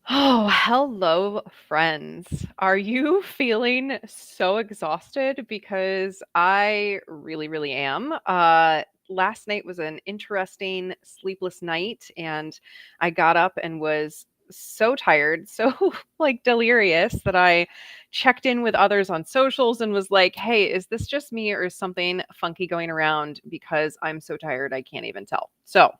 Oh, hello, friends. Are you feeling so exhausted? Because I really, really am. Last night was an interesting sleepless night, and I got up and was so tired, so like delirious that I checked in with others on socials and was like, hey, is this just me or is something funky going around? Because I'm so tired, I can't even tell. So,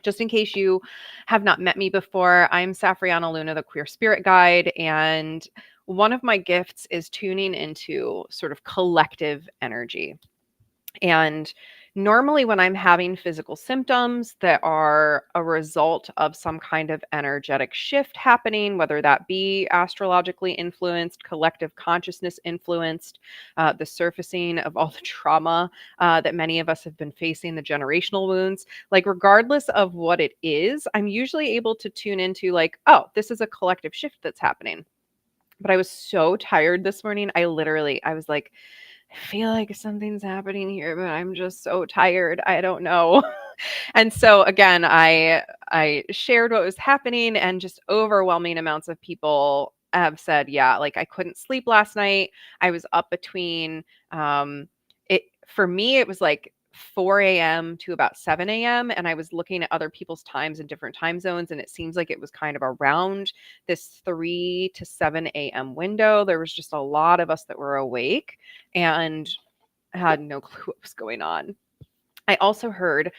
just in case you have not met me before, I'm Safriana Luna, the Queer Spirit Guide, and one of my gifts is tuning into sort of collective energy. And normally, when I'm having physical symptoms that are a result of some kind of energetic shift happening, whether that be astrologically influenced, collective consciousness influenced, the surfacing of all the trauma that many of us have been facing, the generational wounds, like regardless of what it is, I'm usually able to tune into, like, oh, this is a collective shift that's happening. But I was so tired this morning. I was like, I feel like something's happening here, but I'm just so tired. I don't know. And so again, I shared what was happening and just overwhelming amounts of people have said, yeah, like I couldn't sleep last night. I was up between it for me it was like 4 a.m. to about 7 a.m. and I was looking at other people's times in different time zones and it seems like it was kind of around this 3 to 7 a.m. window. There was just a lot of us that were awake and had no clue what was going on. I also heard,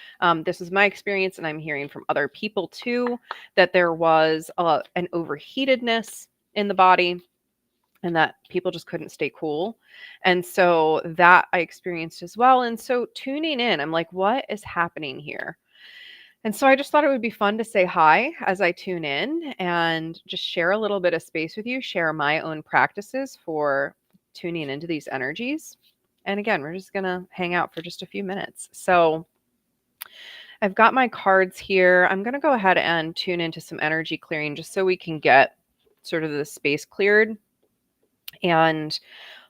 this is my experience, and I'm hearing from other people too, that there was an overheatedness in the body and that people just couldn't stay cool. And so that I experienced as well. And so tuning in, I'm like, what is happening here? And so I just thought it would be fun to say hi as I tune in and just share a little bit of space with you, share my own practices for tuning into these energies. And again, we're just going to hang out for just a few minutes. So I've got my cards here. I'm going to go ahead and tune into some energy clearing just so we can get sort of the space cleared and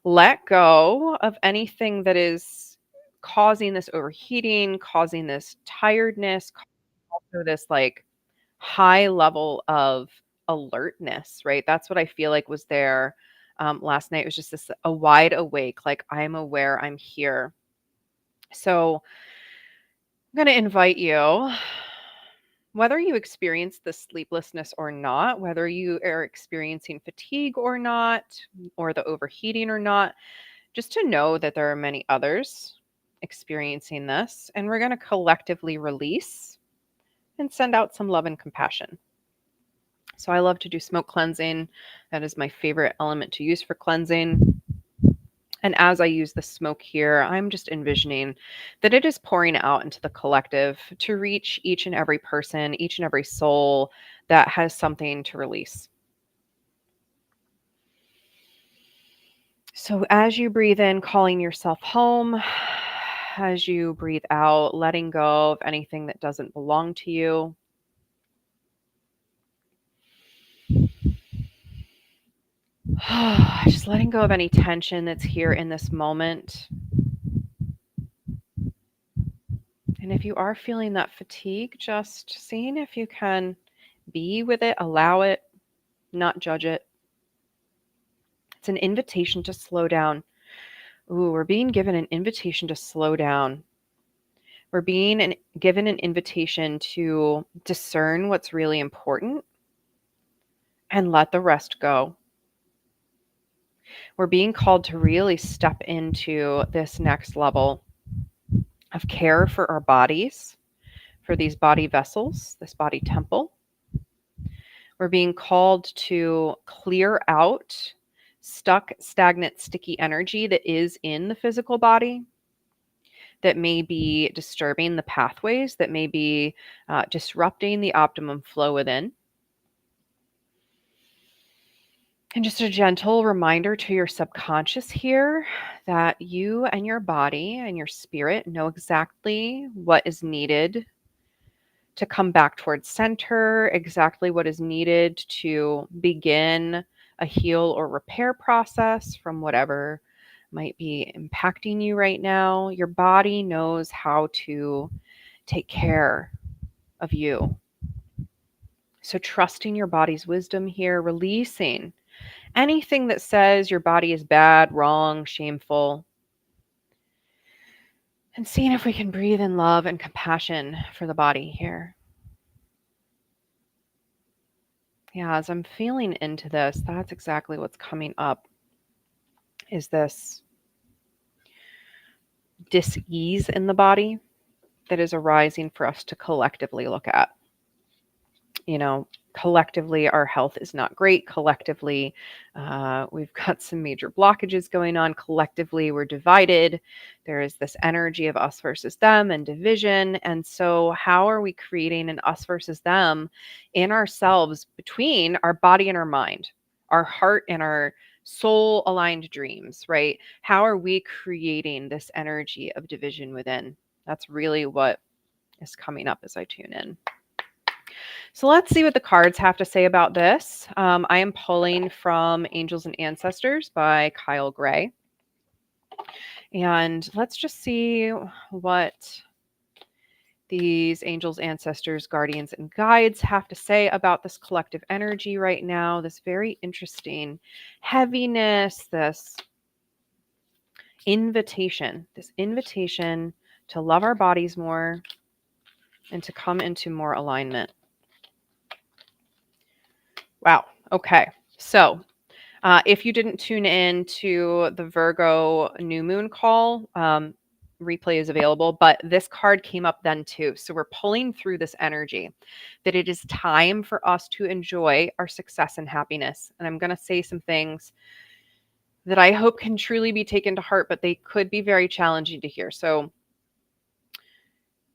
let go of anything that is causing this overheating, causing this tiredness, also this like high level of alertness, right? That's what I feel like was there last night. It was just this a wide awake, like I'm aware I'm here. So I'm going to invite you, whether you experience the sleeplessness or not, whether you are experiencing fatigue or not, or the overheating or not, just to know that there are many others experiencing this. And we're going to collectively release and send out some love and compassion. So I love to do smoke cleansing. That is my favorite element to use for cleansing. And as I use the smoke here, I'm just envisioning that it is pouring out into the collective to reach each and every person, each and every soul that has something to release. So as you breathe in, calling yourself home, as you breathe out, letting go of anything that doesn't belong to you. Just letting go of any tension that's here in this moment. And if you are feeling that fatigue, just seeing if you can be with it, allow it, not judge it. It's an invitation to slow down. Ooh, we're being given an invitation to slow down. We're being given an invitation to discern what's really important and let the rest go. We're being called to really step into this next level of care for our bodies, for these body vessels, this body temple. We're being called to clear out stuck, stagnant, sticky energy that is in the physical body that may be disturbing the pathways, that may be disrupting the optimum flow within. And just a gentle reminder to your subconscious here that you and your body and your spirit know exactly what is needed to come back towards center, exactly what is needed to begin a heal or repair process from whatever might be impacting you right now. Your body knows how to take care of you. So, trusting your body's wisdom here, releasing anything that says your body is bad, wrong, shameful, and seeing if we can breathe in love and compassion for the body here. Yeah, as I'm feeling into this, that's exactly what's coming up is this dis-ease in the body that is arising for us to collectively look at. You know, collectively, our health is not great. Collectively, we've got some major blockages going on. Collectively, we're divided. There is this energy of us versus them and division. And so, how are we creating an us versus them in ourselves between our body and our mind, our heart and our soul aligned dreams, right? How are we creating this energy of division within? That's really what is coming up as I tune in. So let's see what the cards have to say about this. I am pulling from Angels and Ancestors by Kyle Gray. And let's just see what these angels, ancestors, guardians, and guides have to say about this collective energy right now. This very interesting heaviness, this invitation to love our bodies more and to come into more alignment. Wow. Okay. So if you didn't tune in to the Virgo new moon call, replay is available, but this card came up then too. So we're pulling through this energy that it is time for us to enjoy our success and happiness. And I'm going to say some things that I hope can truly be taken to heart, but they could be very challenging to hear. So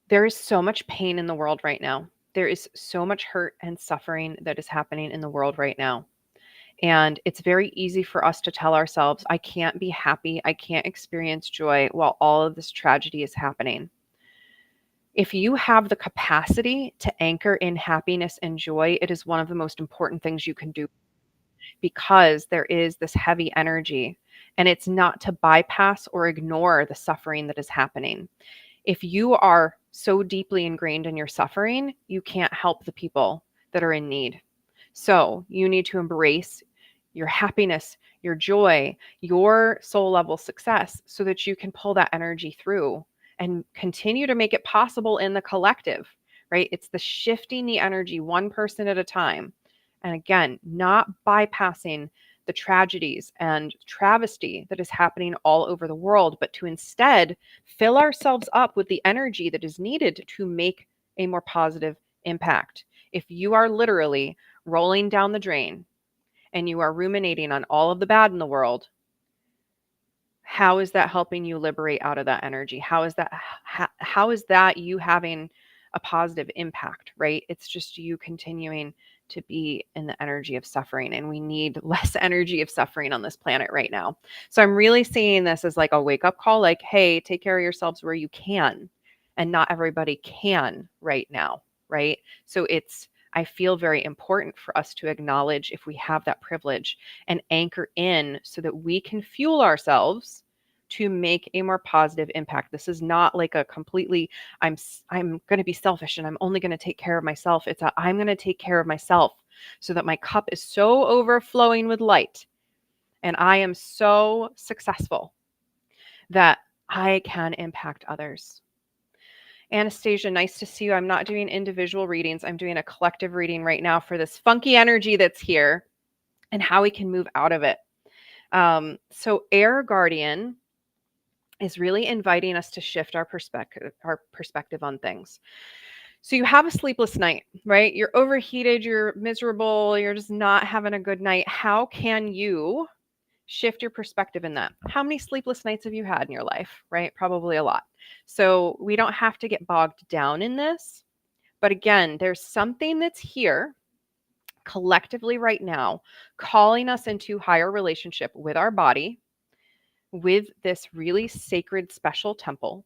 there is so much pain in the world right now. There is so much hurt and suffering that is happening in the world right now. And it's very easy for us to tell ourselves, I can't be happy. I can't experience joy while all of this tragedy is happening. If you have the capacity to anchor in happiness and joy, it is one of the most important things you can do because there is this heavy energy and it's not to bypass or ignore the suffering that is happening. If you are so deeply ingrained in your suffering, you can't help the people that are in need. So you need to embrace your happiness, your joy, your soul level success so that you can pull that energy through and continue to make it possible in the collective, right? It's the shifting the energy one person at a time. And again, not bypassing the tragedies and travesty that is happening all over the world, but to instead fill ourselves up with the energy that is needed to make a more positive impact. If you are literally rolling down the drain and you are ruminating on all of the bad in the world, how is that helping you liberate out of that energy? How is that you having a positive impact, right? It's just you continuing to be in the energy of suffering, and we need less energy of suffering on this planet right now. So I'm really seeing this as like a wake up call, like, hey, take care of yourselves where you can, and not everybody can right now, right? So I feel very important for us to acknowledge if we have that privilege and anchor in so that we can fuel ourselves to make a more positive impact. This is not like a completely I'm going to be selfish and I'm only going to take care of myself. It's I'm going to take care of myself so that my cup is so overflowing with light and I am so successful that I can impact others. Anastasia, nice to see you. I'm not doing individual readings. I'm doing a collective reading right now for this funky energy that's here and how we can move out of it. So Air Guardian is really inviting us to shift our perspective on things. So you have a sleepless night, right? You're overheated, you're miserable, you're just not having a good night. How can you shift your perspective in that? How many sleepless nights have you had in your life, right? Probably a lot. So we don't have to get bogged down in this. But again, there's something that's here collectively right now calling us into higher relationship with our body, with this really sacred, special temple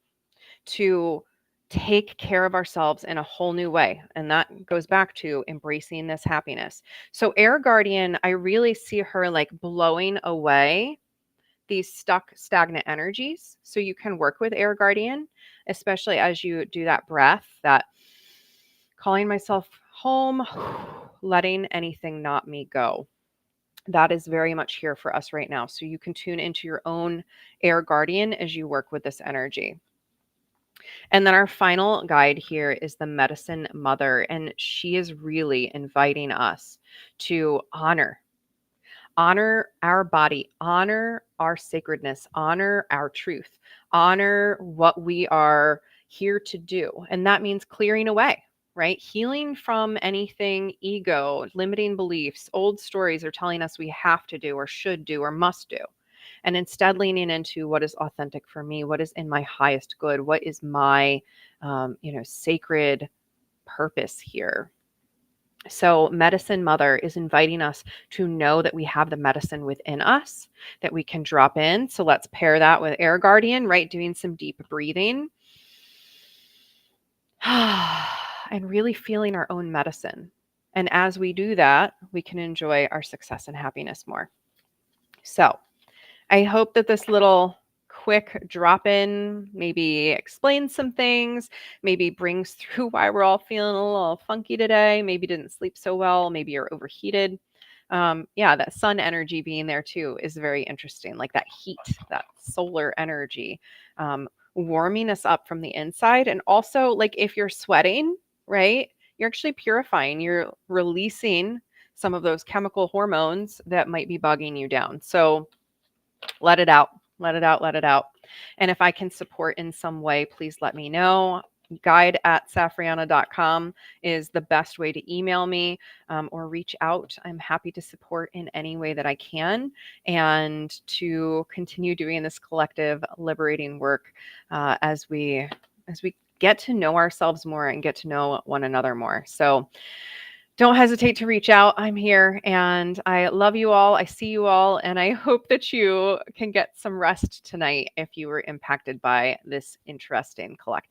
to take care of ourselves in a whole new way. And that goes back to embracing this happiness. So, Air Guardian, I really see her like blowing away these stuck, stagnant energies. So, you can work with Air Guardian, especially as you do that breath, that calling myself home, letting anything not me go. That is very much here for us right now. So you can tune into your own air guardian as you work with this energy. And then our final guide here is the medicine mother, and she is really inviting us to honor our body, honor our sacredness, honor our truth, honor what we are here to do. And that means clearing away, right? Healing from anything ego, limiting beliefs, old stories are telling us we have to do or should do or must do. And instead leaning into what is authentic for me, what is in my highest good, what is my, sacred purpose here. So, Medicine Mother is inviting us to know that we have the medicine within us that we can drop in. So, let's pair that with Air Guardian, right? Doing some deep breathing and really feeling our own medicine. And as we do that, we can enjoy our success and happiness more. So, I hope that this little quick drop in maybe explains some things, maybe brings through why we're all feeling a little funky today, maybe didn't sleep so well, maybe you're overheated. Yeah, that sun energy being there too is very interesting, like that heat, that solar energy, warming us up from the inside. And also, like if you're sweating, right, you're actually purifying, you're releasing some of those chemical hormones that might be bugging you down. So, let it out, let it out, let it out. And if I can support in some way, please let me know. Guide@safriana.com is the best way to email me or reach out. I'm happy to support in any way that I can and to continue doing this collective liberating work as we get to know ourselves more and get to know one another more. So don't hesitate to reach out. I'm here and I love you all. I see you all. And I hope that you can get some rest tonight if you were impacted by this interesting collective